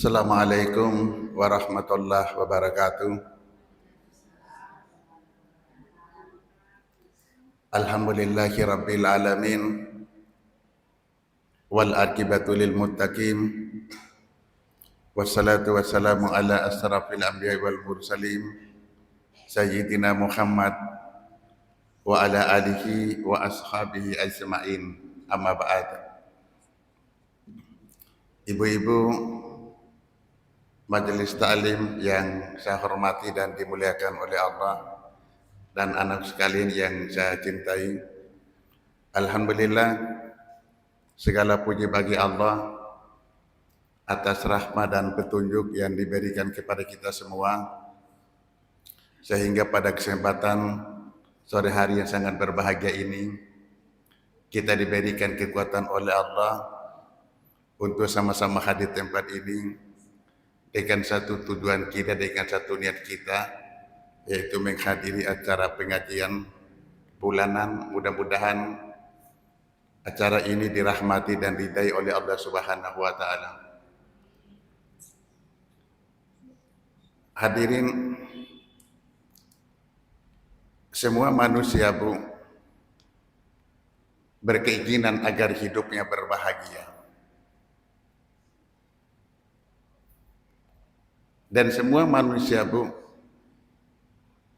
Assalamualaikum warahmatullahi wabarakatuh. Alhamdulillahi rabbil alamin wal aqibatu lil muttaqin wassalatu wassalamu ala asrafil anbiya'i wal mursalin sayyidina Muhammad wa ala alihi wa ashabihi ajma'in. Amma ba'd. Ibu-ibu majelis ta'lim yang saya hormati dan dimuliakan oleh Allah, dan anak sekalian yang saya cintai, alhamdulillah segala puji bagi Allah atas rahmat dan petunjuk yang diberikan kepada kita semua, sehingga pada kesempatan sore hari yang sangat berbahagia ini kita diberikan kekuatan oleh Allah untuk sama-sama hadir di tempat ini dengan satu tujuan kita, dengan satu niat kita, yaitu menghadiri acara pengajian bulanan. Mudah-mudahan acara ini dirahmati dan ridai oleh Allah Subhanahu wa taala. Hadirin, semua manusia berkeinginan agar hidupnya berbahagia. Dan semua manusia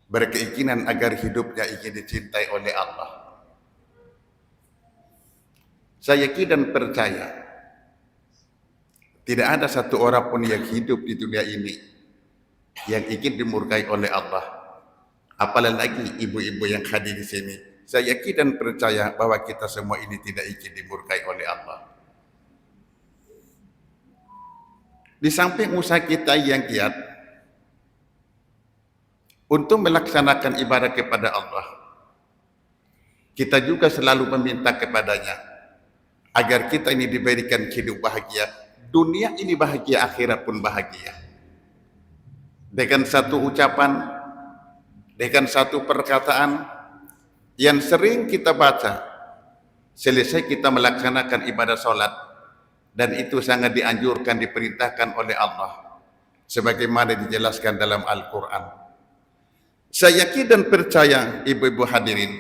berkeinginan agar hidupnya ingin dicintai oleh Allah. Saya yakin dan percaya tidak ada satu orang pun yang hidup di dunia ini yang ingin dimurkai oleh Allah. Apalagi ibu-ibu yang hadir di sini. Saya yakin dan percaya bahwa kita semua ini tidak ingin dimurkai oleh Allah. Di samping usaha kita yang giat untuk melaksanakan ibadah kepada Allah, kita juga selalu meminta kepadanya agar kita ini diberikan hidup bahagia, dunia ini bahagia, akhirat pun bahagia. Dengan satu ucapan, dengan satu perkataan yang sering kita baca selesai kita melaksanakan ibadah sholat, dan itu sangat dianjurkan, diperintahkan oleh Allah sebagaimana dijelaskan dalam Al-Quran. Saya yakin dan percaya ibu-ibu hadirin,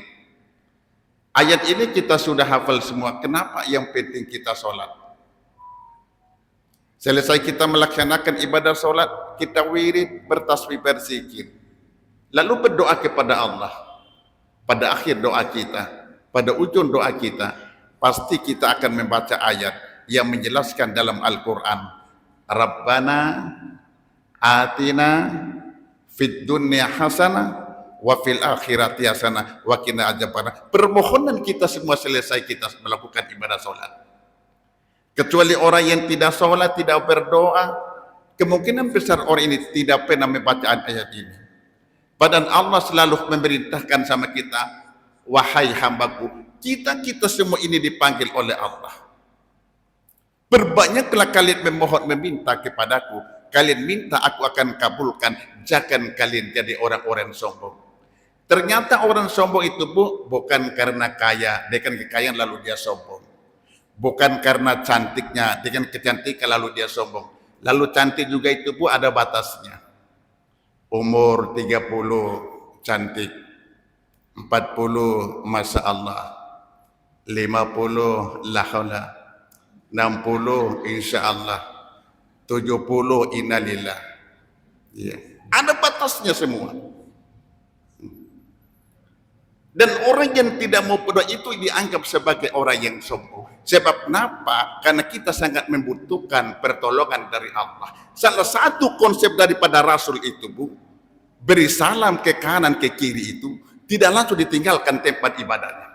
ayat ini kita sudah hafal semua. Kenapa yang penting kita sholat? Selesai kita melaksanakan ibadah sholat, kita wirid, bertasbih, berzikir, lalu berdoa kepada Allah. Pada akhir doa kita, pada ujung doa kita, pasti kita akan membaca ayat yang menjelaskan dalam Al-Quran, Rabbana atina fid dunya hasanah wa fil akhirati hasanah wa qina adzabannar. Permohonan kita semua selesai kita melakukan ibadah sholat. Kecuali orang yang tidak sholat, tidak berdoa, kemungkinan besar orang ini tidak pernah membaca ayat ini. Padahal Allah selalu memerintahkan sama kita, wahai hambaku, kita semua ini dipanggil oleh Allah. Berbanyaklah kalian memohon, meminta kepadaku. Kalian minta, aku akan kabulkan. Jangan kalian jadi orang-orang sombong. Ternyata orang sombong itu bukan karena kaya, dengan kekayaan lalu dia sombong. Bukan karena cantiknya, dengan kecantikan lalu dia sombong. Lalu cantik juga itu ada batasnya. Umur 30 cantik, 40 Masya Allah, 50 la haula, 60 insya Allah, 70 innalillah. Ya. Ada batasnya semua. Dan orang yang tidak mau berdoa itu dianggap sebagai orang yang sombong. Sebab kenapa? Karena kita sangat membutuhkan pertolongan dari Allah. Salah satu konsep daripada Rasul itu beri salam ke kanan ke kiri itu tidak langsung ditinggalkan tempat ibadahnya.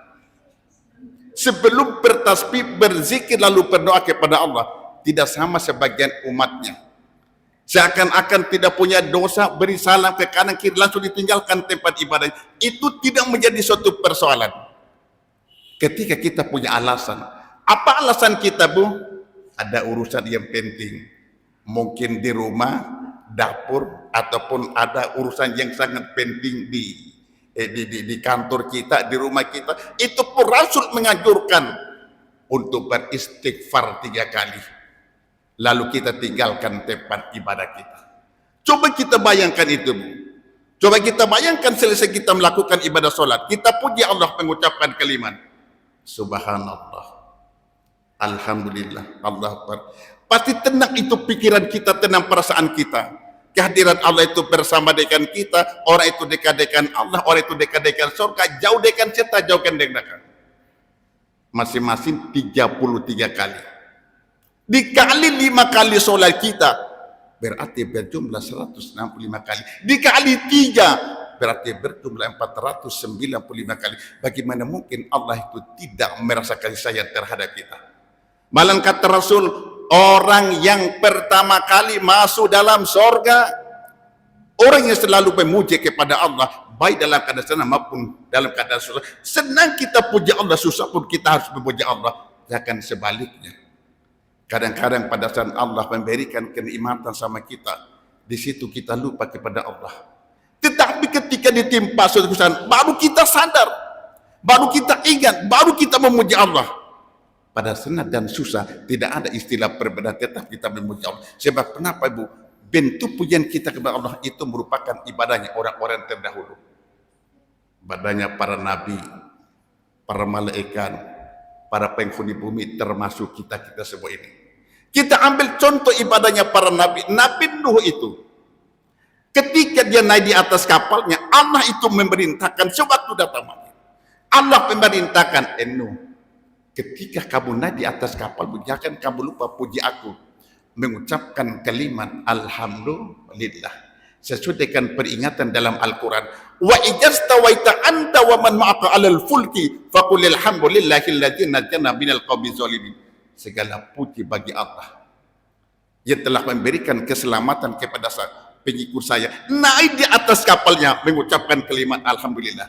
Sebelum bertasbih, berzikir, lalu berdoa kepada Allah, tidak sama sebagian umatnya. Seakan-akan tidak punya dosa, beri salam ke kanan kiri, langsung ditinggalkan tempat ibadah. Itu tidak menjadi suatu persoalan. Ketika kita punya alasan. Apa alasan kita, Ada urusan yang penting. Mungkin di rumah, dapur, ataupun ada urusan yang sangat penting di kantor kita, di rumah kita. Itu pun Rasul menganjurkan untuk beristighfar 3 kali. lalu kita tinggalkan tempat ibadah kita. Coba kita bayangkan itu, Bu. Coba kita bayangkan selesai kita melakukan ibadah solat, kita puji Allah mengucapkan kalimat Subhanallah, Alhamdulillah, Allah Akbar. Pasti tenang itu pikiran kita, tenang perasaan kita. Kehadiran Allah itu bersama dengan kita, orang itu dekat dengan Allah, orang itu dekat dengan surga, jauh dengan setan, jauhkan dengan neraka. Masing-masing 33 kali. Dikali 5 kali solat kita, berarti berjumlah 165 kali. Dikali 3, berarti berjumlah 495 kali. Bagaimana mungkin Allah itu tidak merasa kasih sayang terhadap kita? Malah kata Rasul, orang yang pertama kali masuk dalam sorga, orang yang selalu memuji kepada Allah, baik dalam keadaan senang maupun dalam keadaan susah. Senang kita puji Allah, susah pun kita harus memuji Allah. Jangan sebaliknya. Kadang-kadang pada saat Allah memberikan kenikmatan sama kita, di situ kita lupa kepada Allah. Tetapi ketika ditimpa suatu kesusahan, baru kita sadar, baru kita ingat, baru kita memuji Allah. Pada senang dan susah tidak ada istilah perbedaan, tetap kita memuji Allah. Sebab kenapa, Ibu? Bentuk pujian kita kepada Allah itu merupakan ibadahnya orang-orang terdahulu. Ibadahnya para nabi, para malaikat, para penghuni bumi, termasuk kita-kita semua ini. Kita ambil contoh ibadahnya para nabi. Nabi Nuh itu, ketika dia naik di atas kapalnya, Allah itu memerintahkan sewaktu datang mati. Allah memerintahkan, Nuh, ketika kamu naik di atas kapal, jangan kamu lupa puji aku, mengucapkan kalimat Alhamdulillah sesuai dengan peringatan dalam Al-Quran. Wa ijastawaita anta wa man ma'aka 'alal fulki faqul alhamdulillahilladzi najjana minal qaumi zalimin. Segala puji bagi Allah yang telah memberikan keselamatan kepada pengikut saya naik di atas kapalnya mengucapkan kalimat Alhamdulillah.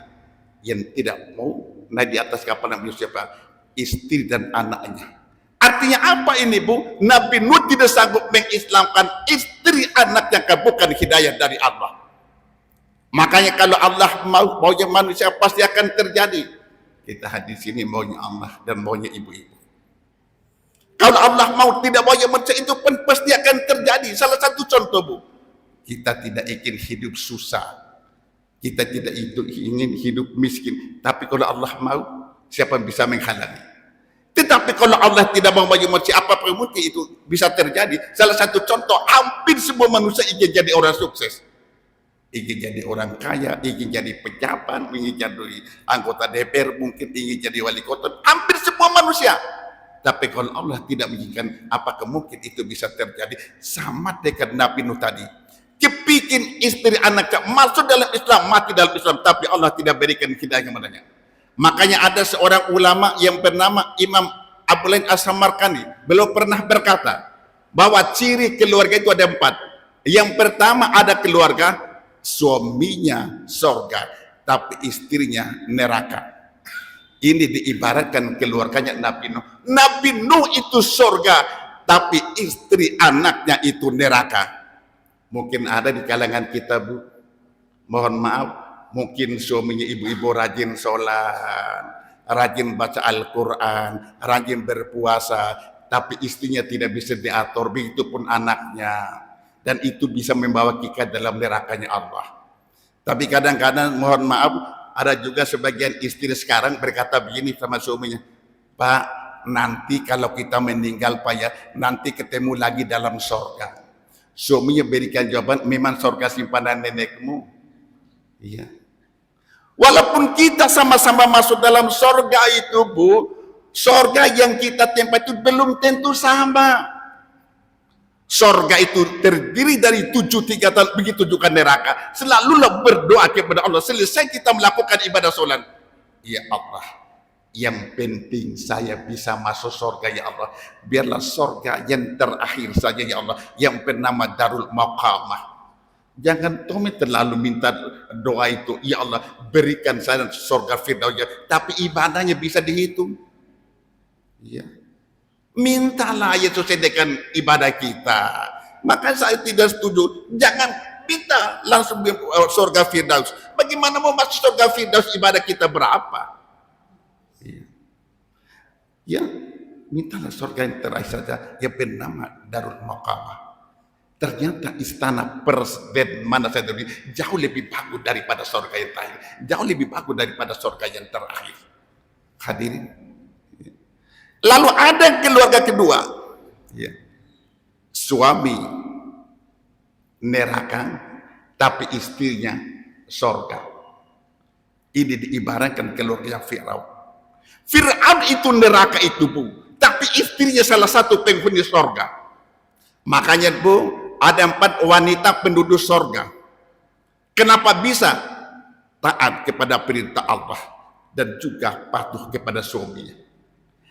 Yang tidak mau naik di atas kapal Nabi siapa? Istri dan anaknya. Artinya apa ini, Bu? Nabi Nuh tidak sanggup mengislamkan istri anaknya, bukan hidayah dari Allah. Makanya kalau Allah maunya manusia pasti akan terjadi. Kita hadis ini maunya Allah dan maunya ibu-ibu. Kalau Allah mau tidak maunya manusia itu pun pasti akan terjadi. Salah satu contoh, Bu, kita tidak ingin hidup susah, kita tidak ingin hidup miskin. Tapi kalau Allah mau, siapa yang bisa menghalangi? Tetapi kalau Allah tidak mau bagi manusia, apapun mungkin itu bisa terjadi. Salah satu contoh, hampir semua manusia ingin jadi orang sukses, ingin jadi orang kaya, ingin jadi pejabat, ingin jadi anggota DPR, mungkin ingin jadi wali kota. Hampir semua manusia. Tapi kalau Allah tidak menginginkan, apakah mungkin itu bisa terjadi? Sama dengan Nabi Nuh tadi, kepikir istri anaknya masuk dalam Islam, mati dalam Islam, tapi Allah tidak berikan hidayah kepadanya. Makanya ada seorang ulama yang bernama Imam Abdulain As-Samarkandi, beliau pernah berkata bahwa ciri keluarga itu ada 4. Yang pertama, ada keluarga suaminya sorga, tapi istrinya neraka. Ini diibaratkan keluarganya Nabi Nuh. Nabi Nuh itu sorga, tapi istri anaknya itu neraka. Mungkin ada di kalangan kita, Bu, mohon maaf, mungkin suaminya ibu-ibu rajin sholat, rajin baca Al-Quran, rajin berpuasa, tapi istrinya tidak bisa diatur, begitu pun anaknya. Dan itu bisa membawa kita dalam nerakanya Allah. Tapi kadang-kadang, mohon maaf, ada juga sebagian istri sekarang berkata begini sama suaminya, Pak, nanti kalau kita meninggal, Pak, ya, nanti ketemu lagi dalam sorga. Suaminya berikan jawaban, memang sorga simpanan nenekmu. Iya. Walaupun kita sama-sama masuk dalam sorga itu, Bu, sorga yang kita tempat itu belum tentu sama. Sorga itu terdiri dari 7 tingkatan, begitu juga neraka. Selalulah berdoa kepada Allah. Selesai kita melakukan ibadah sholat, ya Allah, yang penting saya bisa masuk sorga, ya Allah. Biarlah sorga yang terakhir saja, ya Allah, yang bernama Darul Maqamah. Jangan Tommy terlalu minta doa itu, ya Allah berikan saya sorga Firdaus, tapi ibadahnya bisa dihitung. Ya, mintalah ya sesuai dengan ibadah kita. Maka saya tidak setuju. Jangan minta langsung sorga Firdaus. Bagaimana mau masuk sorga Firdaus, ibadah kita berapa? Ya, mintalah surga yang terakhir saja yang bernama Darul Maqamah. Ternyata istana Persiden mana saya tadi jauh lebih bagus daripada surga yang terakhir, jauh lebih bagus daripada surga yang terakhir. Hadirin. Lalu ada keluarga kedua, ya. Suami neraka, tapi istrinya surga. Ini diibaratkan keluarga Firaun. Firaun itu neraka itu, Bu, tapi istrinya salah satu penghuni surga. Makanya, Bu, ada 4 wanita penduduk surga. Kenapa bisa taat kepada perintah Allah dan juga patuh kepada suaminya?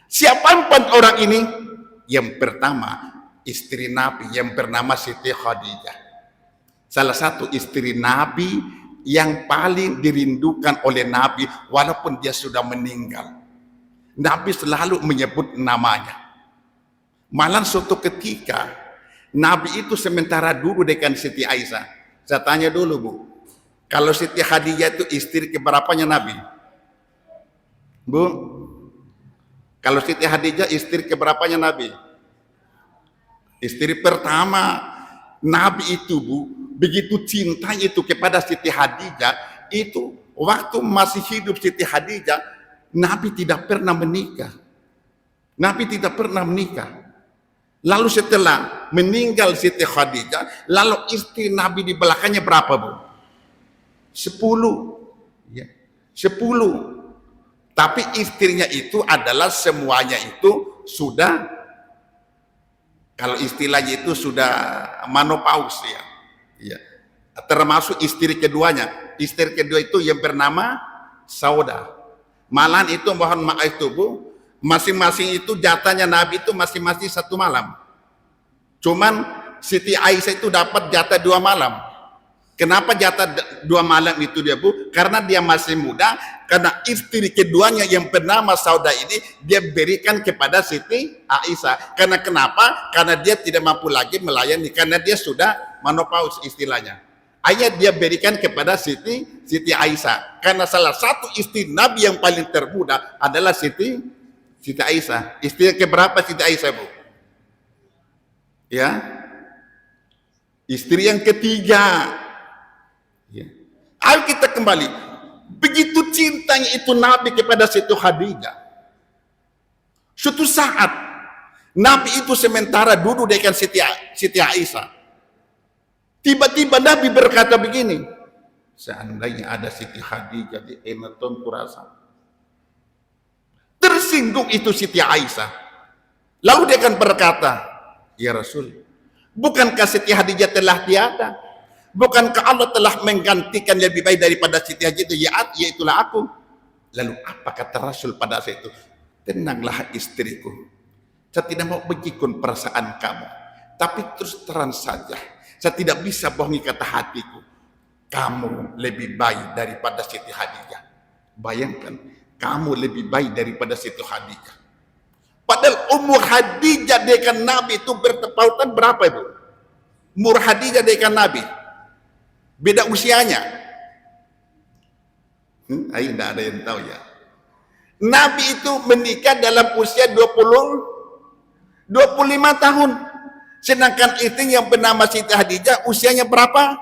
Siapa 4 orang ini? Yang pertama, istri Nabi yang bernama Siti Khadijah. Salah satu istri Nabi yang paling dirindukan oleh Nabi walaupun dia sudah meninggal. Nabi selalu menyebut namanya. Malah suatu ketika Nabi itu sementara dulu dengan Siti Aisyah. Saya tanya dulu, Bu, kalau Siti Khadijah itu istri keberapanya Nabi? Bu, kalau Siti Khadijah istri keberapanya Nabi? Istri pertama. Nabi itu, Bu, begitu cinta itu kepada Siti Khadijah, itu waktu masih hidup Siti Khadijah, Nabi tidak pernah menikah. Nabi tidak pernah menikah. Lalu setelah meninggal Siti Khadijah, lalu istri Nabi di belakangnya berapa, Bu? 10. Ya, 10. Tapi istrinya itu adalah semuanya itu sudah, kalau istilahnya itu sudah menopause, ya. Ya. Termasuk istri keduanya. Istri kedua itu yang bernama Saudah. Malahan itu mohon maaf itu, Bu, masing-masing itu jatahnya Nabi itu masing-masing 1 malam. Cuman Siti Aisyah itu dapat jatah 2 malam. Kenapa jatah 2 malam itu dia, Bu? Karena dia masih muda, karena istri keduanya yang bernama Saudah ini dia berikan kepada Siti Aisyah. Karena kenapa? Karena dia tidak mampu lagi melayani, karena dia sudah menopause istilahnya. Akhirnya dia berikan kepada Siti Aisyah. Karena salah satu istri Nabi yang paling termuda adalah Siti Aisyah. Istri keberapa Siti Aisyah, Bu? Ya, istri yang ketiga. Ya. Ayo kita kembali. Begitu cintanya itu Nabi kepada Siti Khadijah. Suatu saat Nabi itu sementara duduk dengan Siti Aisyah. Tiba-tiba Nabi berkata begini, seandainya ada Siti Khadijah di Emeton kurasa. Tersinggung itu Siti Aisyah. Lalu dia akan berkata, ya Rasul, bukankah Siti Khadijah telah tiada? Bukankah Allah telah menggantikan lebih baik daripada Siti Khadijah itu? Ya, itulah aku. Lalu apa kata Rasul pada saat itu? Tenanglah istriku. Saya tidak mau menyinggung perasaan kamu. Tapi terus terang saja, saya tidak bisa bohongi kata hatiku. Kamu lebih baik daripada Siti Khadijah. Bayangkan, kamu lebih baik daripada Siti Khadijah. Padahal umur Khadijah dengan Nabi itu bertepatan berapa, Ibu? Umur Khadijah dengan Nabi beda usianya. Ayo, tidak ada yang tahu ya. Nabi itu menikah dalam usia 25 tahun. Sedangkan istri yang bernama Siti Khadijah usianya berapa?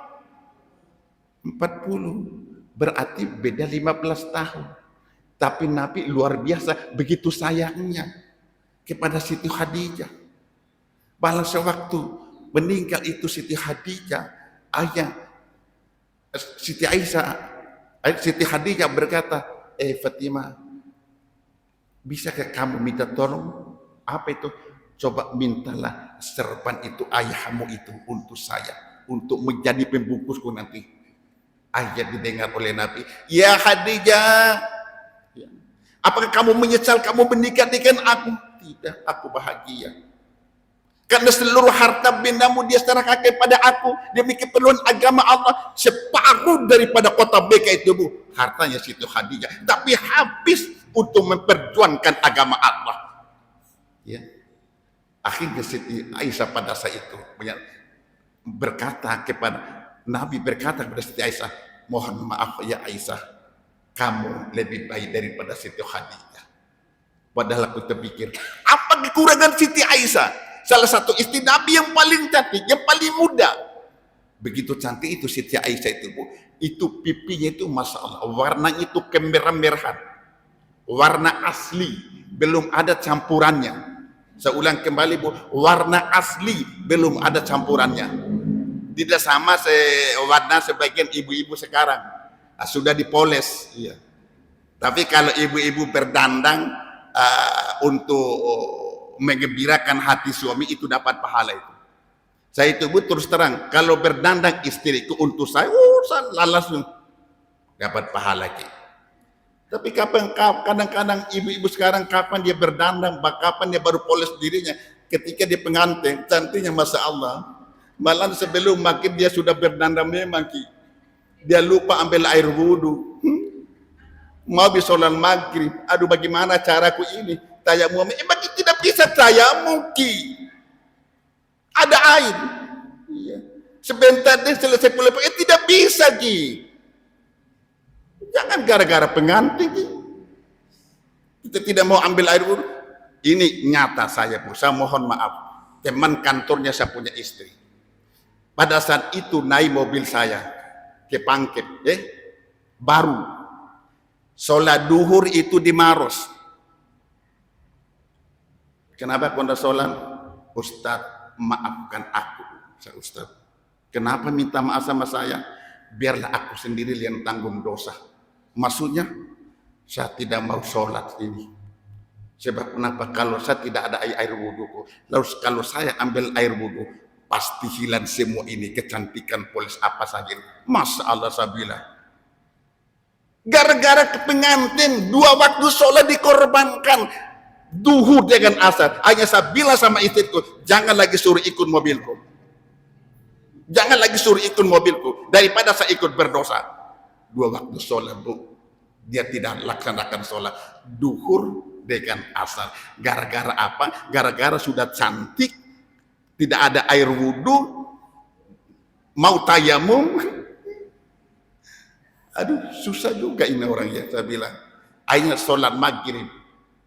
40. Berarti beda 15 tahun. Tapi Nabi luar biasa begitu sayangnya kepada Siti Khadijah. Bahkan sewaktu meninggal itu Siti Khadijah, ayah Siti Khadijah berkata, Fatimah, bisakah kamu minta tolong? Apa itu? Coba mintalah serban itu ayahmu itu untuk saya, untuk menjadi pembungkusku nanti. Ayat didengar oleh Nabi, ya Khadijah, apakah kamu menyesal kamu menikah dengan aku? Tidak, aku bahagia. Karena seluruh harta bendamu dia serahkan kepada aku demi keperluan agama Allah. Separuh daripada kota Mekah itu, Bu, hartanya Siti Khadijah, tapi habis untuk memperjuangkan agama Allah. Ya. Akhirnya Siti Aisyah pada saat itu berkata kepada Nabi, berkata kepada Siti Aisyah, mohon maaf ya Aisyah, kamu lebih baik daripada Siti Khadijah. Padahal aku terpikir, apa kekurangan Siti Aisyah? Salah satu istri Nabi yang paling cantik, yang paling muda. Begitu cantik itu Siti Aisyah itu, Bu. Itu pipinya itu Masya Allah, warnanya itu kemerah-merahan. Warna asli, belum ada campurannya. Saya ulang kembali, Bu, warna asli, belum ada campurannya. Tidak sama warna sebagian ibu-ibu sekarang. Sudah dipoles. Iya. Tapi kalau ibu-ibu berdandang untuk menggembirakan hati suami, itu dapat pahala itu. Saya itu, Bu, terus terang, kalau berdandang istriku untuk saya langsung dapat pahala gitu. Tapi kadang-kadang ibu-ibu sekarang kapan dia berdandang, kapan dia baru poles dirinya, ketika dia pengantin, cantiknya Masya Allah. Malah sebelum makin dia sudah berdandang memang Ki. Dia lupa ambil air wudhu. Mau sholat maghrib. Aduh, bagaimana caraku ini? Tayamum. Bagi tidak bisa tayamum Ki. Ada air. Iya. Sebentar dia selesai pula. Tidak bisa Ki. Jangan gara-gara pengantin Ki. Kita tidak mau ambil air wudhu. Ini nyata saya, Bu. Saya mohon maaf. Teman kantornya saya punya istri. Pada saat itu naik mobil saya ke Pangkep, baru sholat duhur itu di Maros. Kenapa kau sholat? Ustadz, maafkan aku. Saya, Ustadz, kenapa minta maaf sama saya? Biarlah aku sendiri yang tanggung dosa. Maksudnya, saya tidak mau sholat ini. Sebab kenapa? Kalau saya tidak ada air wudhu, lalu kalau saya ambil air wudhu, pasti hilang semua ini, kecantikan polis apa saja. Masya Allah, saya bilang. Gara-gara kepengantin, 2 waktu sholat dikorbankan. Duhur dengan asar. Hanya saya bilang sama istriku, jangan lagi suruh ikut mobilku. Jangan lagi suruh ikut mobilku. Daripada saya ikut berdosa. 2 waktu sholat, Bu. Dia tidak laksanakan sholat. Duhur dengan asar. Gara-gara apa? Gara-gara sudah cantik, tidak ada air wudhu, mau tayamum. Aduh, susah juga ini orang ya, saya bilang. Akhirnya sholat maghrib.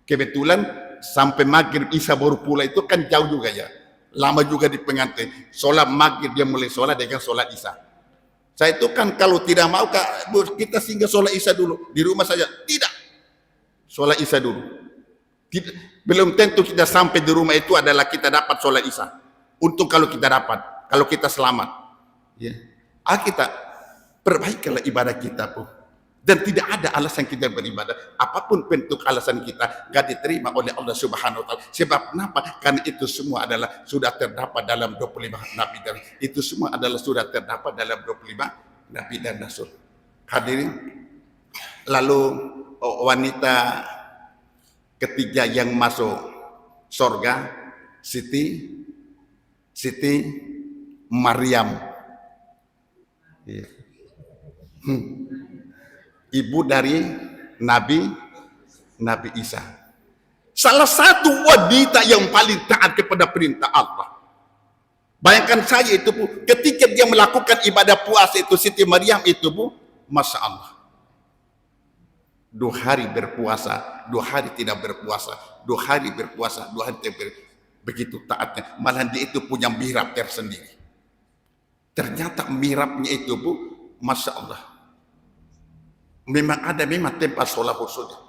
Kebetulan sampai maghrib isya baru pula, itu kan jauh juga ya. Lama juga di pengantin. Sholat maghrib dia mulai sholat dengan sholat isya. Saya itu kan kalau tidak mau, kita singgah sholat isya dulu. Di rumah saja. Tidak. Sholat isya dulu. Belum tentu kita sampai di rumah itu adalah kita dapat sholat isya. Untung kalau kita dapat, kalau kita selamat. Ya. Kita perbaikilah ibadah kita, Bu. Dan tidak ada alasan kita beribadah. Apapun bentuk alasan kita, gak diterima oleh Allah Subhanahu wa Ta'ala. Sebab kenapa? Karena itu semua adalah sudah terdapat dalam 25 Nabi dan itu semua adalah sudah terdapat dalam 25 Nabi dan Rasul. Hadirin, lalu wanita ketiga yang masuk surga, Siti Maryam, ibu dari Nabi Isa. Salah satu wanita yang paling taat kepada perintah Allah. Bayangkan saya itu, Bu, ketika dia melakukan ibadah puasa itu, Siti Maryam itu, Bu, Masya Allah. 2 hari berpuasa, 2 hari tidak berpuasa, 2 hari berpuasa, 2 hari tidak berpuasa. Begitu taatnya, malah dia itu punya mihrab tersendiri. Ternyata mihrabnya itu, Bu, Masya Allah, memang ada tempat sholat khususnya.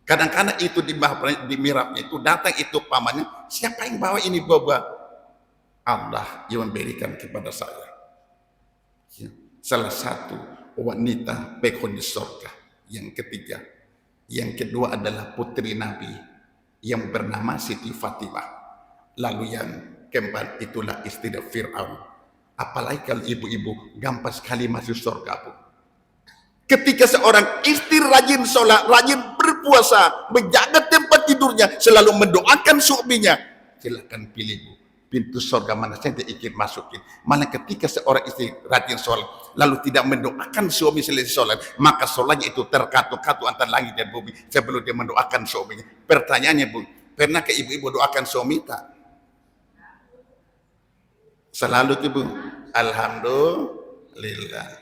Kadang-kadang itu di mihrabnya itu datang itu pamannya, siapa yang bawa ini boba? Allah yang memberikan kepada saya. Ya. Salah satu wanita penghuni surga. Yang ketiga, yang kedua adalah putri Nabi yang bernama Siti Fatimah. Lalu yang keempat itulah istri Fir'aun. Apalagi kalau ibu-ibu gampang sekali masuk surga, Bu. Ketika seorang istri rajin sholat, rajin berpuasa, menjaga tempat tidurnya, selalu mendoakan suaminya, silakan pilih, Bu, pintu surga mana saja ingin masukin. Malah ketika seorang istri rajin sholat, lalu tidak mendoakan suami selesai sholat, maka sholatnya itu terkatu-katu antara langit dan bumi sebelum dia mendoakan suaminya. Pertanyaannya, Bu, pernah ke ibu-ibu doakan suami tak? Selalu tuh, Bu, alhamdulillah.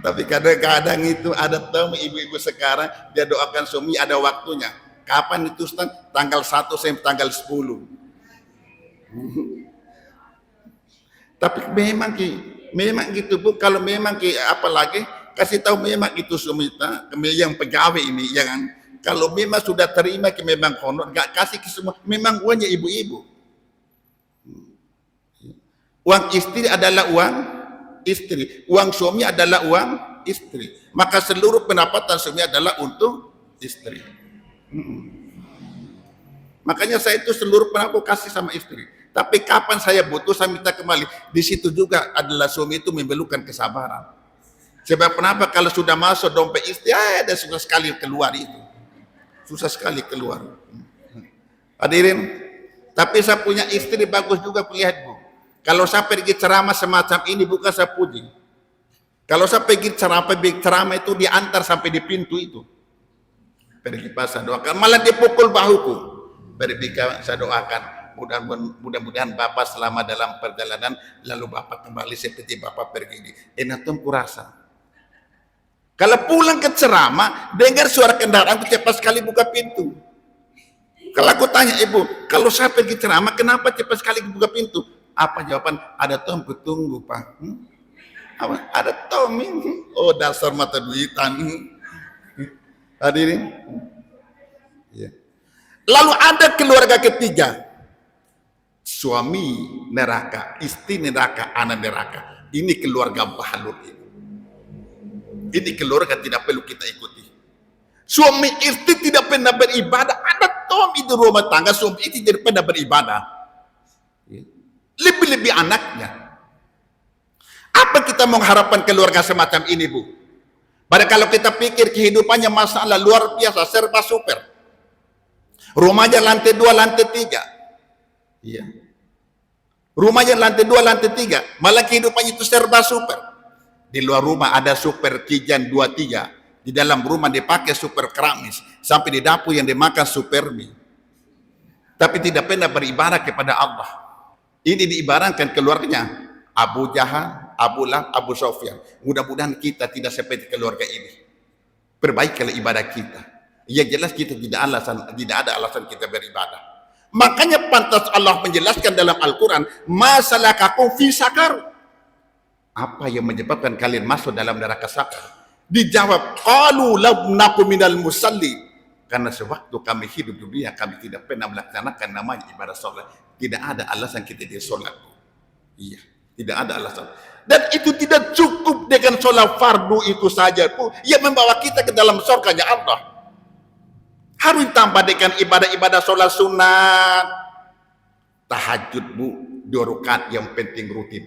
Tapi kadang-kadang itu ada tamu ibu-ibu sekarang dia doakan suami ada waktunya. Kapan itu Ustaz? Tanggal 1 sampai tanggal 10. Tapi memang gitu Bu. Kalau memang apalagi kasih tahu memang itu suami yang pegawai ini jangan. Kalau memang sudah terima memang honor, gak kasih ke semua. Memang uangnya ibu-ibu. Uang istri adalah uang istri, uang suami adalah uang istri. Maka seluruh pendapatan suami adalah untuk istri. Makanya saya itu seluruh pendapatan kasih sama istri. Tapi kapan saya butuh saya minta kembali. Di situ juga adalah suami itu memerlukan kesabaran. Sebab kenapa kalau sudah masuk dompet istri, ada susah sekali keluar itu. Susah sekali keluar. Hadirin, tapi saya punya istri bagus juga lihat Bu. Kalau saya pergi ceramah semacam ini bukan saya puji. Kalau saya pergi ceramah itu diantar sampai di pintu itu. Pergi pasar doakan, malah dipukul bahuku. Berbicara saya doakan, mudah-mudahan Bapak selama dalam perjalanan lalu Bapak kembali seperti Bapak pergi ini. Enatum kurasa. Kalau pulang ke ceramah, dengar suara kendaraan, aku cepat sekali buka pintu. Kalau aku tanya ibu, kalau saya pergi ceramah, kenapa cepat sekali buka pintu? Apa jawaban? Ada Tom, kutunggu Pak. Apa? Ada Tom ini. Oh dasar mata duitan. Hadirin. Ya. Lalu ada keluarga ketiga. Suami neraka, istri neraka, anak neraka. Ini keluarga bahlul ini. Ini keluarga tidak perlu kita ikuti. Suami istri tidak pernah beribadah. Ada Tom itu rumah tangga, suami istri tidak pernah beribadah. Lebih-lebih anaknya. Apa kita mengharapkan keluarga semacam ini Bu? Padahal kalau kita pikir kehidupannya masalah luar biasa, serba super. Rumahnya lantai 2, lantai 3. Iya. Rumahnya lantai 2, lantai 3. Malah kehidupannya itu serba super. Di luar rumah ada super Kijan 2-3. Di dalam rumah dipakai super keramis. Sampai di dapur yang dimakan super mie. Tapi tidak pernah beribadah kepada Allah. Ini diibaratkan keluarganya Abu Jahal, Abu Lahab, Abu Sufyan. Mudah-mudahan kita tidak seperti keluarga ini. Perbaikilah ibadah kita. Yang jelas kita tidak ada alasan kita beribadah. Makanya pantas Allah menjelaskan dalam Al-Quran, masalakakum fi sakar. Apa yang menyebabkan kalian masuk dalam neraka sakar? Dijawab, qalu lam naku minal musalli. Karena sewaktu kami hidup di dunia, kami tidak pernah melaksanakan namanya ibadah sholat. Tidak ada alasan kita di sholat. Iya, tidak ada alasan. Dan itu tidak cukup dengan sholat fardu itu saja pun yang membawa kita ke dalam surganya Allah. Harus tambah dengan ibadah-ibadah sholat sunat. Tahajud Bu, 2 rakaat yang penting rutin.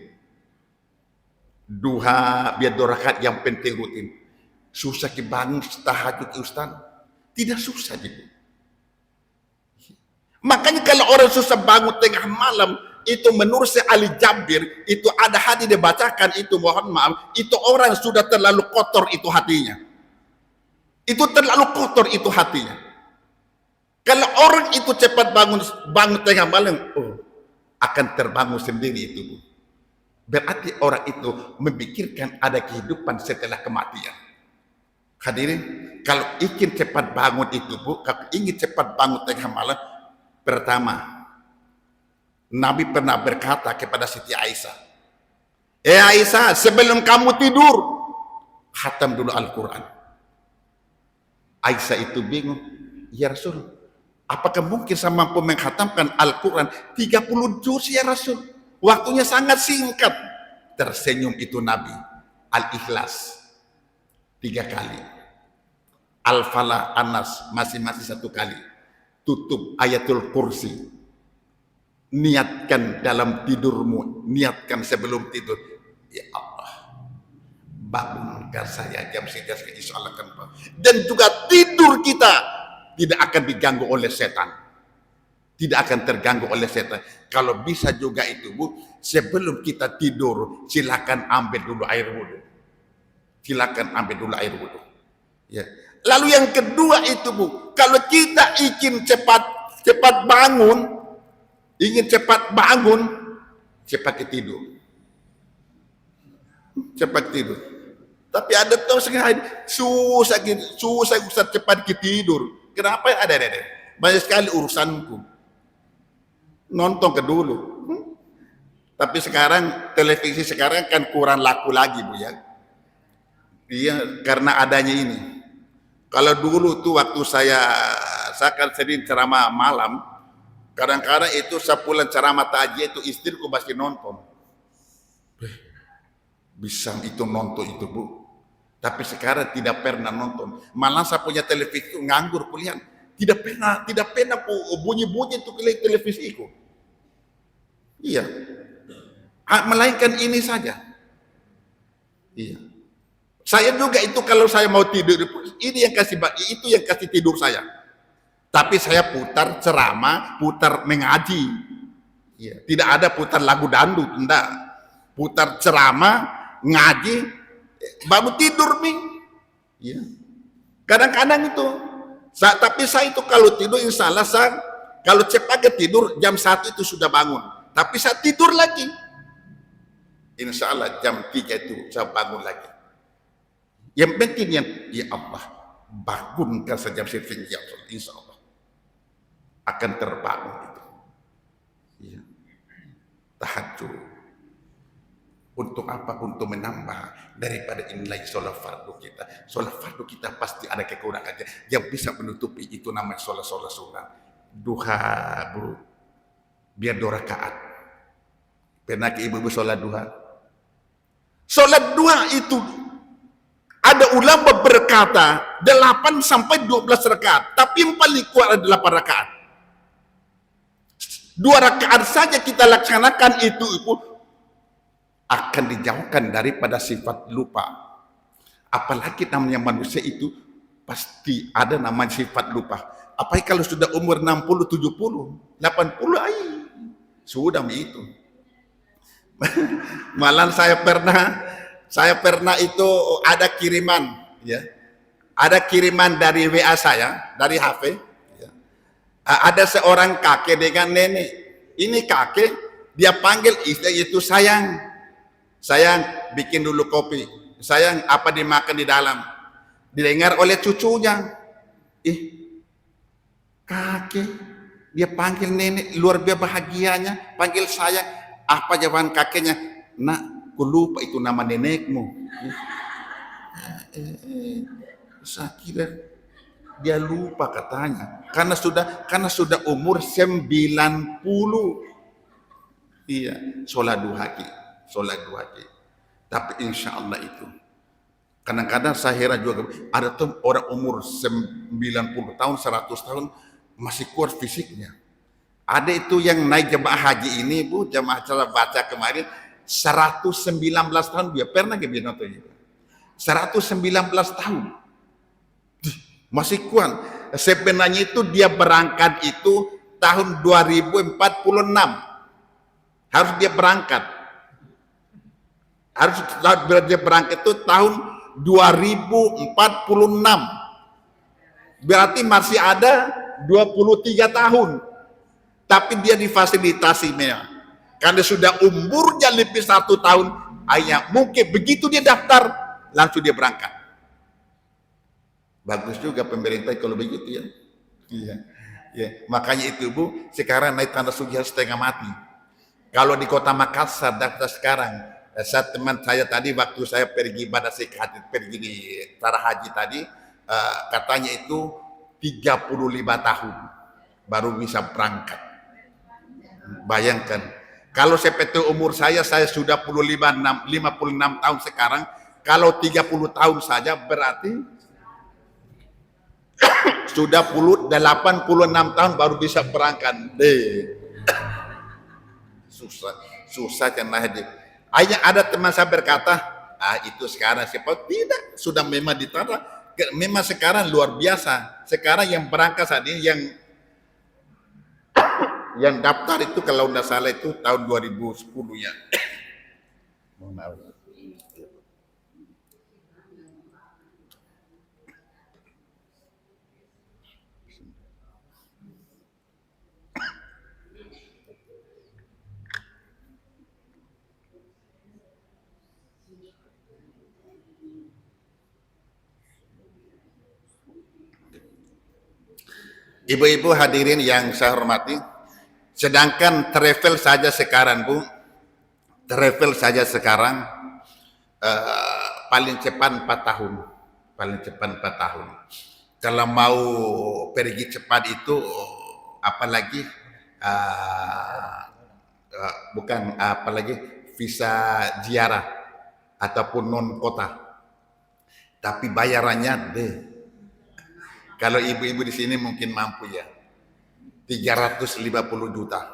Duha biar 2 rakaat yang penting rutin. Susah bangun tahajud Ustaz? Tidak susah gitu. Makanya kalau orang susah bangun tengah malam, itu menurut Ali Jabir, itu ada hadis dibacakan itu, mohon maaf, itu orang sudah terlalu kotor itu hatinya. Itu terlalu kotor itu hatinya. Kalau orang itu cepat bangun tengah malam, akan terbangun sendiri itu Bu. Berarti orang itu memikirkan ada kehidupan setelah kematian. Hadirin, kalau ingin cepat bangun itu Bu, kalau ingin cepat bangun tengah malam, pertama, Nabi pernah berkata kepada Siti Aisyah, Aisyah, sebelum kamu tidur, khatam dulu Al-Quran. Aisyah itu bingung, ya Rasul, apakah mungkin saya mampu menghatamkan Al-Quran 30 juz ya Rasul? Waktunya sangat singkat. Tersenyum itu Nabi. Al-Ikhlas 3 kali. Al-Falah, An-Nas masing-masing 1 kali. Tutup Ayatul Kursi. Niatkan dalam tidurmu, niatkan sebelum tidur. Ya Allah, bangunkan saya jam 3 insya Allah kan. Dan juga tidur kita tidak akan diganggu oleh setan. Tidak akan terganggu oleh setan. Kalau bisa juga itu Bu, sebelum kita tidur, silakan ambil dulu air wudhu. Silakan ambil dulu air wudhu. Ya. Lalu yang kedua itu Bu, kalau kita ingin cepat bangun, cepat tidur. Cepat tidur. Tapi ada tuh sekali susah Ustaz cepat kita tidur. Kenapa? Ada. Banyak sekali urusanku. Nonton ke dulu. Tapi sekarang televisi sekarang kan kurang laku lagi Bu ya. Iya, karena adanya ini. Kalau dulu tuh waktu saya kan sering ceramah malam, kadang-kadang itu sepulang ceramah takjil itu istriku masih nonton. Bisa itu nonton itu Bu. Tapi sekarang tidak pernah nonton. Malah saya punya televisi itu nganggur kuliah. Tidak pernah bunyi-bunyi itu televisiku. Iya. Melainkan ini saja. Iya. Saya juga itu kalau saya mau tidur ini yang kasih tidur saya. Tapi saya putar ceramah, putar mengaji. Iya. Tidak ada putar lagu dangdut, enggak. Putar ceramah, ngaji, baru tidur nih. Iya. Kadang-kadang itu. Tapi saya itu kalau tidur insya Allah kalau cepat tidur jam 1 itu sudah bangun. Tapi saya tidur lagi. Insya Allah jam 3 itu saya bangun lagi. Yang penting ya Allah bangunkan sejam sifin ya Allah, insya Allah akan terbangun itu. Ya. Tahajud untuk apa? Untuk menambah daripada nilai sholat fardu kita. Sholat fardu kita pasti ada kekurangannya yang bisa menutupi itu namanya sholat sunat. Duha Bu, biar 2 rakaat. Pernah ke ibu-ibu sholat duha? Sholat duha itu ada ulama berkata 8 sampai 12 rakaat, tapi yang paling kuat adalah 8 rakaat. 2 rakaat saja kita laksanakan itu akan dijauhkan daripada sifat lupa. Apalagi namanya manusia itu pasti ada namanya sifat lupa. Apalagi kalau sudah umur 60, 70, 80, sudah itu. Malah saya pernah itu ada kiriman, ya. Ada kiriman dari WA saya, dari HP. Ya. Ada seorang kakek dengan nenek. Ini kakek, dia panggil istri itu sayang, bikin dulu kopi. Sayang, apa dimakan di dalam? Didengar oleh cucunya. Kakek, dia panggil nenek, luar biasa bahagianya, panggil sayang. Apa jawaban kakeknya? Nak, aku lupa itu nama nenekmu. Saya kira dia lupa katanya karena sudah umur 90. Iya, sholat duha. Tapi insya Allah itu kadang-kadang saya heran juga ada tuh orang umur 90 tahun 100 tahun masih kuat fisiknya. Ada itu yang naik jemaah haji ini Bu, jemaah cara baca kemarin 119 tahun dia pernah ke dia nonton itu. 119 tahun masih kuat. Sebenarnya itu dia berangkat itu tahun 2046 harus dia berangkat itu tahun 2046 berarti masih ada 23 tahun tapi dia difasilitasi karena sudah umurnya lebih 1 tahun mungkin begitu dia daftar langsung dia berangkat. Bagus juga pemerintah kalau begitu ya. Iya. Ya, makanya itu Bu, sekarang naik tanda suci setengah mati. Kalau di Kota Makassar daftar sekarang, teman saya tadi waktu saya pergi ibadah pergi di cara haji tadi, katanya itu 35 tahun baru bisa berangkat. Bayangkan, kalau seperti umur saya sudah 56 tahun sekarang, kalau 30 tahun saja berarti sudah 86 tahun baru bisa berangkat. Susah kan haji. Ada teman saya berkata, itu sekarang siapa? Tidak, sudah memang ditara. Memang sekarang luar biasa. Sekarang yang berangkat saat ini yang daftar itu kalau tidak salah itu tahun 2010 ya. Mohon maaf. Ibu-ibu hadirin yang saya hormati, sedangkan travel saja sekarang Bu, travel saja sekarang paling cepat 4 tahun, paling cepat 4 tahun. Kalau mau pergi cepat itu, apalagi bukan apalagi visa ziarah ataupun non kota, tapi bayarannya deh. Kalau ibu-ibu di sini mungkin mampu ya, 350 juta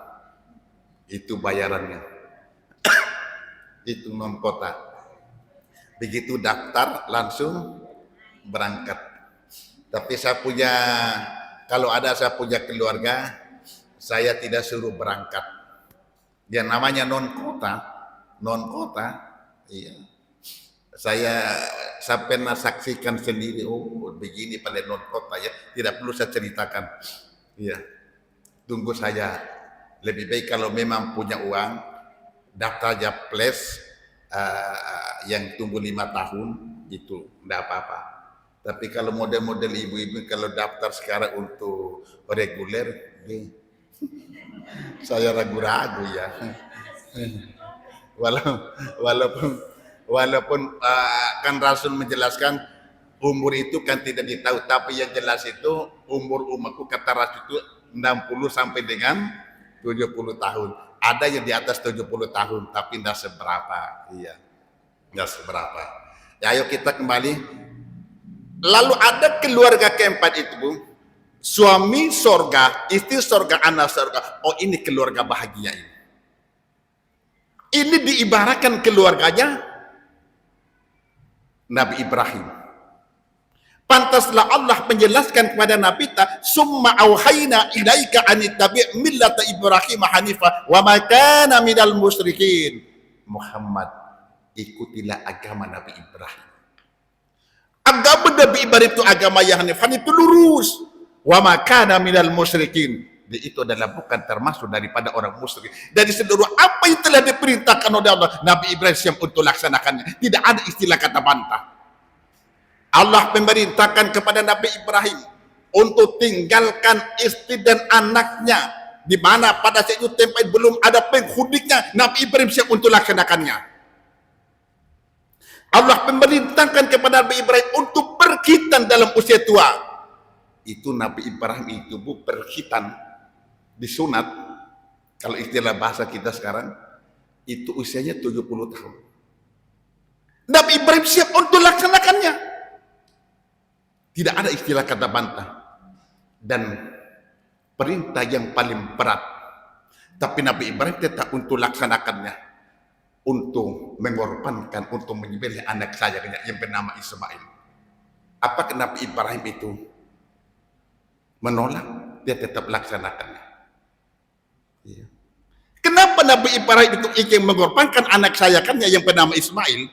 itu bayarannya. Itu non kota. Begitu daftar langsung berangkat. Tapi saya punya, kalau ada saya punya keluarga, saya tidak suruh berangkat. Dia namanya non kota, iya. Saya pernah saksikan sendiri, oh begini pada non kota ya, tidak perlu saya ceritakan. Iya, tunggu saja. Lebih baik kalau memang punya uang, daftar aja plus yang tunggu 5 tahun itu tidak apa-apa. Tapi kalau model-model ibu-ibu kalau daftar sekarang untuk reguler, saya ragu-ragu ya. Walaupun kan Rasul menjelaskan umur itu kan tidak ditahu, tapi yang jelas itu umur umatku kata Rasul itu 60 sampai dengan 70 tahun. Ada yang di atas 70 tahun, tapi tidak seberapa. Iya, tidak seberapa. Ya, ayo kita kembali. Lalu ada keluarga keempat itu Bu, suami sorga, istri sorga, anak sorga. Oh ini keluarga bahagia ini. Ini diibaratkan keluarganya Nabi Ibrahim. Pantaslah Allah menjelaskan kepada Nabi ta, summa auhayna ilaika anittabi' millata Ibrahim hanifa wa ma kana minal musyrikin. Muhammad, ikutilah agama Nabi Ibrahim. Agama Nabi Ibrahim itu agama yang hanif, itu lurus. Wa ma kana minal musyrikin. Dia itu adalah bukan termasuk daripada orang musyrik. Dari seluruh apa yang telah diperintahkan oleh Allah, Nabi Ibrahim siap untuk laksanakannya. Tidak ada istilah kata bantah. Allah memerintahkan kepada Nabi Ibrahim untuk tinggalkan istri dan anaknya, di mana pada saat itu tempat belum ada penghuninya. Nabi Ibrahim siap untuk laksanakannya. Allah memerintahkan kepada Nabi Ibrahim untuk berkhitan dalam usia tua. Itu Nabi Ibrahim itu Bu, berkhitan disunat, kalau istilah bahasa kita sekarang itu usianya 70 tahun. Nabi Ibrahim siap untuk laksanakannya. Tidak ada istilah kata bantah. Dan perintah yang paling berat, tapi Nabi Ibrahim tetap untuk laksanakannya, untuk mengorbankan, untuk menyembelih anak saya yang bernama Ismail. Apakah Nabi Ibrahim itu menolak? Dia tetap laksanakannya. Ya. Kenapa Nabi Ibrahim itu ingin mengorbankan anak saya yang bernama Ismail?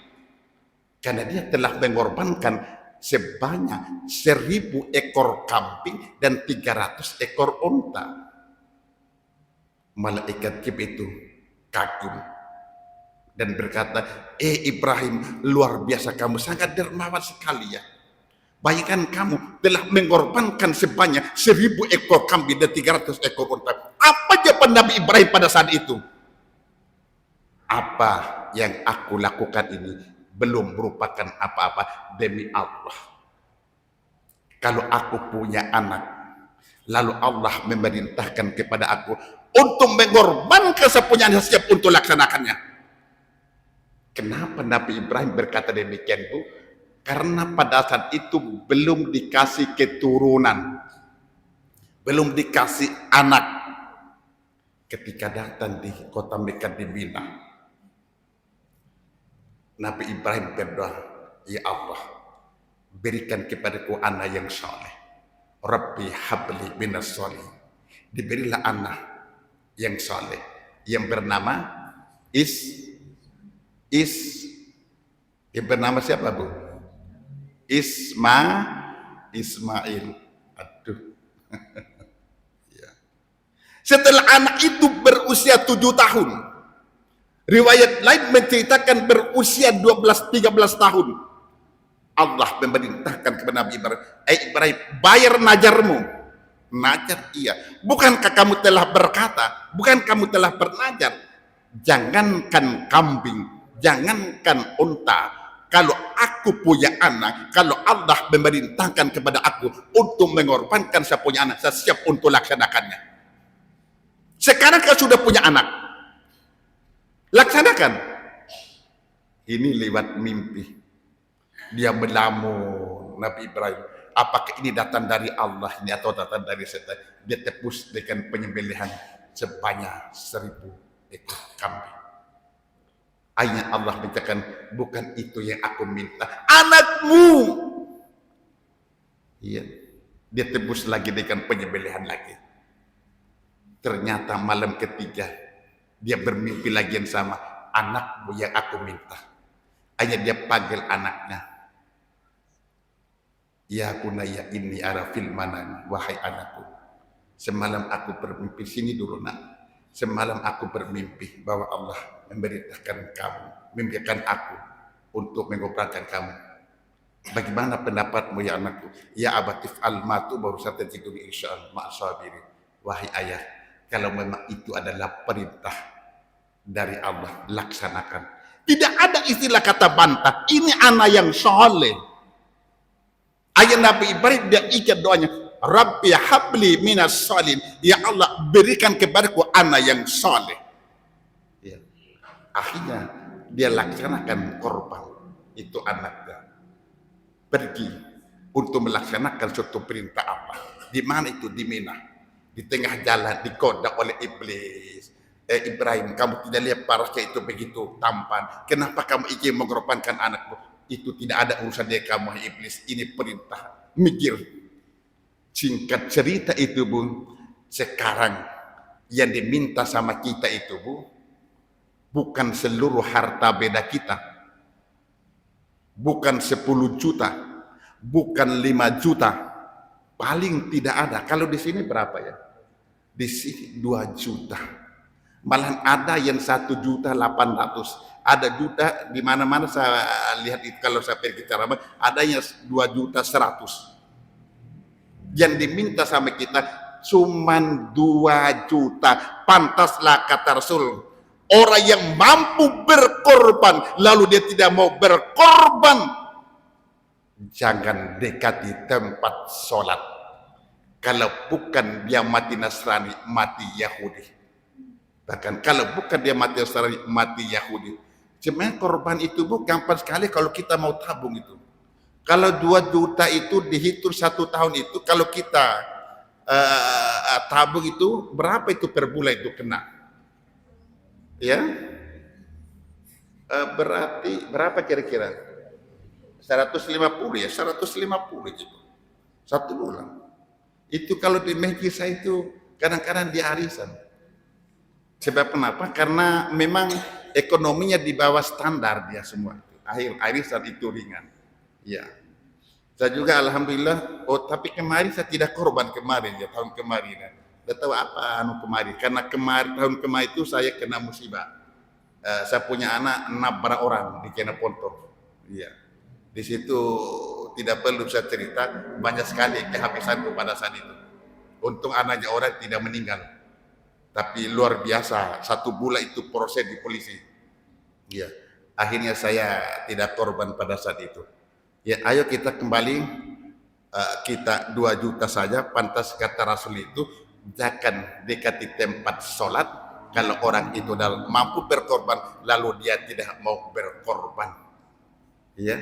Karena dia telah mengorbankan sebanyak 1000 ekor kambing dan 300 ekor unta. Malaikat Jibril itu kagum dan berkata, Ibrahim, luar biasa kamu, sangat dermawan sekali ya. Bayangkan kamu telah mengorbankan sebanyak 1000 ekor kambing dan 300 ekor unta. Apa jawaban Nabi Ibrahim pada saat itu? Apa yang aku lakukan ini belum merupakan apa-apa demi Allah. Kalau aku punya anak, lalu Allah memerintahkan kepada aku untuk mengorbankan sepunyanya, siap untuk laksanakannya. Kenapa Nabi Ibrahim berkata demikian Bu? Karena pada saat itu belum dikasih keturunan, belum dikasih anak. Ketika datang di kota Mekah di Mina, Nabi Ibrahim berdoa, ya Allah, berikan kepadaku anak yang saleh. Rabbi habli minas salih. Diberilah anak yang saleh yang bernama yang bernama siapa Bu? Ismail. Aduh. Ya. Setelah anak itu berusia 7 tahun, riwayat lain menceritakan berusia 12-13 tahun, Allah memerintahkan kepada Nabi Ibrahim, Ibrahim, bayar najarmu. Najar iya. Bukankah kamu telah berkata, bukan kamu telah bernajar, jangankan kambing, jangankan unta, kalau aku punya anak, kalau Allah memerintahkan kepada aku untuk mengorbankan saya punya anak, saya siap untuk laksanakannya. Sekarang kau sudah punya anak, laksanakan. Ini lewat mimpi. Dia melamun Nabi Ibrahim. Apakah ini datang dari Allah ini atau datang dari setan? Dia tebus dengan penyembelihan sebanyak 1000 ekor kambing. Akhirnya Allah menyatakan, bukan itu yang aku minta, anakmu. Iya, dia tebus lagi dengan penyembelihan lagi. Ternyata malam ketiga dia bermimpi lagi yang sama, anakmu yang aku minta. Akhirnya dia panggil anaknya. Ya bunayya inni ara fil manami, wahai anakku, semalam aku bermimpi, sini dulu nak. Semalam aku bermimpi bahwa Allah memerintahkan kamu, membiarkan aku untuk mengoperasikan kamu. Bagaimana pendapatmu ya anakku? Ya abatif al-matu baru saja tidur insyaallah ma'asabiri. Wahai ayah, kalau memang itu adalah perintah dari Allah, laksanakan. Tidak ada istilah kata bantah. Ini anak yang soleh. Ayat Nabi Ibrahim dia ikat doanya, Rabbi habli minas salin, ya Allah berikan kepadaku anak yang saleh. Ya. Akhirnya dia laksanakan korban itu anaknya, pergi untuk melaksanakan suatu perintah Allah. Di mana itu? Di Mina. Di tengah jalan digoda oleh iblis. Ibrahim, kamu tidak lihat parasnya itu begitu tampan, kenapa kamu ingin mengorbankan anakmu? Itu tidak ada urusan dengan kamu iblis, ini perintah. Mikir. Singkat cerita itu Bu, sekarang yang diminta sama kita itu Bu, bukan seluruh harta beda kita, bukan 10 juta, bukan 5 juta, paling tidak ada. Kalau di sini berapa ya? Di sini 2 juta, malahan ada yang 1.800.000. Ada juta di mana-mana saya lihat itu, kalau saya pergi ke Ramadan adanya 2.100.000. Yang diminta sama kita cuman 2 juta. Pantaslah kata Rasul, orang yang mampu berkorban lalu dia tidak mau berkorban, jangan dekati tempat sholat. Kalau bukan dia mati Nasrani, mati Yahudi. Bahkan kalau bukan dia mati Nasrani, mati Yahudi. Cuma korban itu Bu gampang sekali kalau kita mau tabung itu. Kalau 2 juta itu dihitung 1 tahun itu, kalau kita tabung itu berapa itu per bulan itu kena? Ya, berarti berapa kira-kira? 150 ya, 150 gitu. 1 bulan. Itu kalau di masjid saya itu kadang-kadang di arisan. Sebab kenapa? Karena memang ekonominya di bawah standar dia semua. Arisan itu ringan. Ya. Saya juga alhamdulillah, tapi kemarin saya tidak korban kemarin ya, tahun kemarin. Tidak tahu apa kemarin, karena tahun kemarin itu saya kena musibah. Saya punya anak nabrak orang di Kena Ponto. Iya. Di situ tidak perlu saya cerita, banyak sekali kehabisanku pada saat itu. Untung anaknya orang tidak meninggal. Tapi luar biasa, 1 bulan itu proses di polisi. Ya, akhirnya saya tidak korban pada saat itu. Ya, ayo kita kembali, kita 2 juta saja. Pantas kata Rasul itu, jangan dekati tempat sholat kalau orang itu mampu berkorban lalu dia tidak mau berkorban. Ya,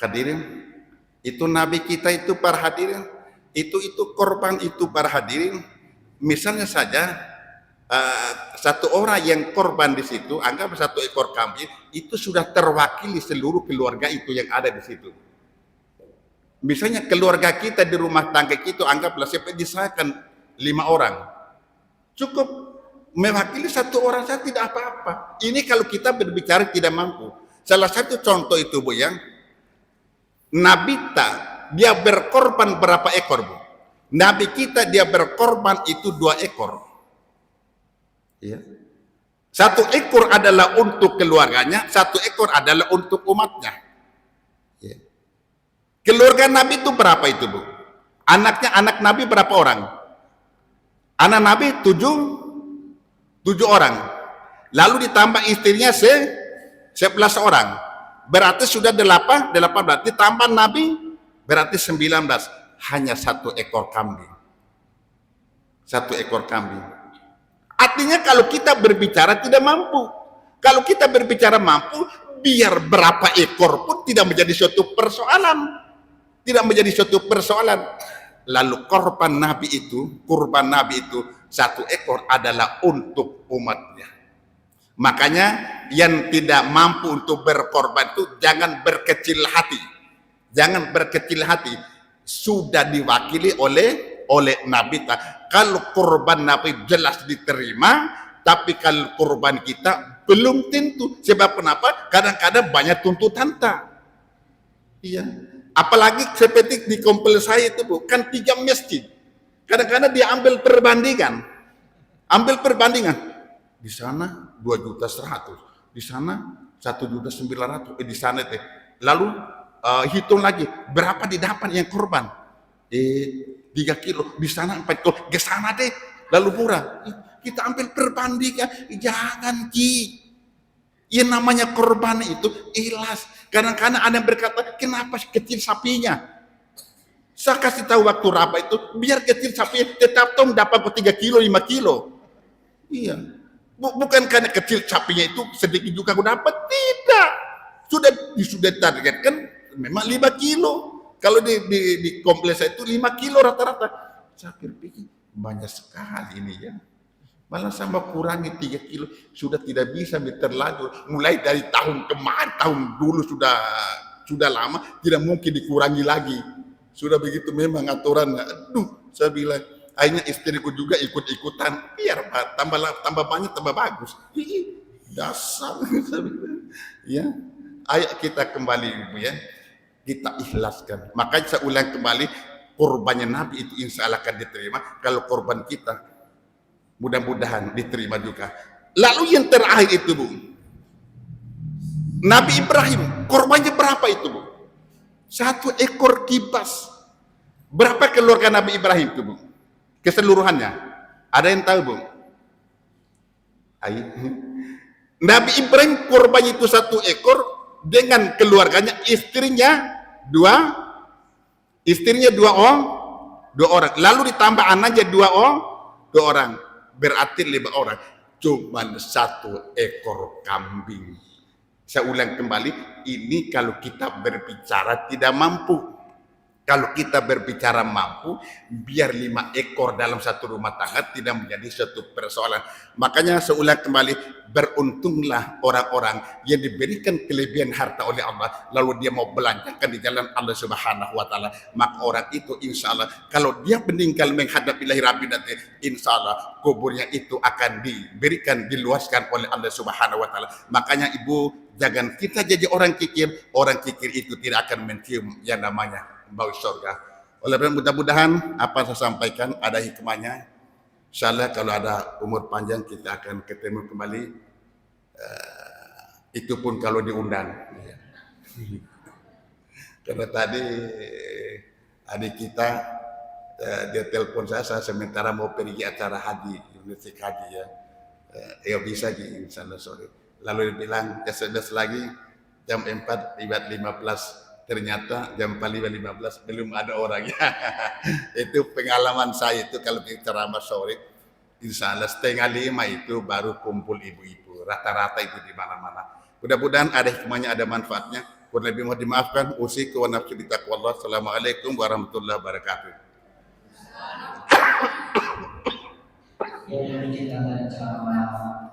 hadirin, itu Nabi kita itu para hadirin, itu korban itu para hadirin. Misalnya saja satu orang yang korban di situ, anggap 1 ekor kambing, itu sudah terwakili seluruh keluarga itu yang ada di situ. Misalnya keluarga kita di rumah tangga kita, anggaplah sampai disahkan 5 orang, cukup mewakili 1 orang saja tidak apa-apa. Ini kalau kita berbicara tidak mampu. Salah satu contoh itu Bu yang Nabita dia berkorban berapa ekor Bu? Nabi kita dia berkorban itu 2 ekor. Ya. 1 ekor adalah untuk keluarganya, 1 ekor adalah untuk umatnya. Ya. Keluarga Nabi itu berapa itu Bu? Anaknya anak Nabi berapa orang? Anak Nabi tujuh orang. Lalu ditambah istrinya 11 orang. Berarti sudah 18. Ditambah Nabi berarti 19. Hanya 1 ekor kambing. 1 ekor kambing. Artinya kalau kita berbicara tidak mampu. Kalau kita berbicara mampu, biar berapa ekor pun tidak menjadi suatu persoalan. Tidak menjadi suatu persoalan. Lalu kurban Nabi itu 1 ekor adalah untuk umatnya. Makanya yang tidak mampu untuk berkorban itu jangan berkecil hati. Jangan berkecil hati. Sudah diwakili oleh Nabi. Kalau kurban Nabi jelas diterima, tapi kalau kurban kita belum tentu. Sebab kenapa? Kadang-kadang banyak tuntutan tak. Iya. Apalagi seperti di kompleks saya itu bukan 3 masjid. Kadang-kadang dia ambil perbandingan. Di sana 2.100.000, di sana 1.900.000, di sana itu. Lalu hitung lagi berapa didapat yang korban. 3 kilo, di sana 4 kilo, ke sana deh. Lalu murah. Kita ambil perbandingan, jangan Ki. Yang namanya korban itu ikhlas. Kadang-kadang ada yang berkata, kenapa kecil sapinya? Saya kasih tahu waktu Rafa itu, biar kecil sapinya tetap Tom dapat 3 kilo, 5 kilo. Iya. Bukan karena kecil sapinya itu sedikit juga aku dapat. Tidak. Sudah targetkan memang 5 kilo. Kalau di kompleks itu 5 kilo rata-rata. Saya pikir banyak sekali ini ya. Malah sama kurangi 3 kilo sudah tidak bisa terlanjur. Mulai dari tahun kemarin, tahun dulu sudah lama, tidak mungkin dikurangi lagi. Sudah begitu memang aturannya. Aduh, saya bilang, akhirnya istriku juga ikut-ikutan. Biar tambah banyak, tambah bagus. Dasar. Ya, ayo kita kembali Ibu ya. Kita ikhlaskan. Makanya saya ulang kembali, korbannya Nabi itu insya Allah akan diterima. Kalau korban kita mudah-mudahan diterima juga. Lalu yang terakhir itu Bu, Nabi Ibrahim, korbannya berapa itu Bu? 1 ekor kibas. Berapa keluarga Nabi Ibrahim itu Bu? Keseluruhannya. Ada yang tahu Bu? Ayo. Nabi Ibrahim korbannya itu 1 ekor dengan keluarganya, istrinya 2 orang. Lalu ditambah anaknya 2 orang. Berarti 5 orang. Cuman 1 ekor kambing. Saya ulang kembali, ini kalau kita berbicara tidak mampu. Kalau kita berbicara mampu, biar 5 ekor dalam satu rumah tangga tidak menjadi suatu persoalan. Makanya saya ulang kembali, beruntunglah orang-orang yang diberikan kelebihan harta oleh Allah, lalu dia mau belanjakan di jalan Allah Subhanahu wa Ta'ala. Maka orang itu insya Allah, kalau dia meninggal menghadap ilahi rabbi nanti, insya Allah kuburnya itu akan diberikan, diluaskan oleh Allah Subhanahu wa Ta'ala. Makanya Ibu, jangan kita jadi orang kikir. Orang kikir itu tidak akan mencium yang namanya bau surga. Oleh karena mudah-mudahan apa yang saya sampaikan ada hikmahnya. Insyaallah kalau ada umur panjang kita akan ketemu kembali. Itu pun kalau diundang. Karena tadi adik kita dia telepon saya sementara mau pergi acara haji, universitas haji ya. Ya bisa gitu insyaallah sore. Lalu dia bilang SMS lagi jam 4 lewat 15. Ternyata jam 5.15 belum ada orangnya. Itu pengalaman saya itu kalau ceramah sore, insya Allah 4:30 itu baru kumpul ibu-ibu. Rata-rata itu di mana-mana. Mudah-mudahan ada hikmahnya, ada manfaatnya. Kurang lebih mohon dimaafkan. Usiku wa nafsi bitaqwallah. Assalamualaikum warahmatullahi wabarakatuh. Yang kita ceramah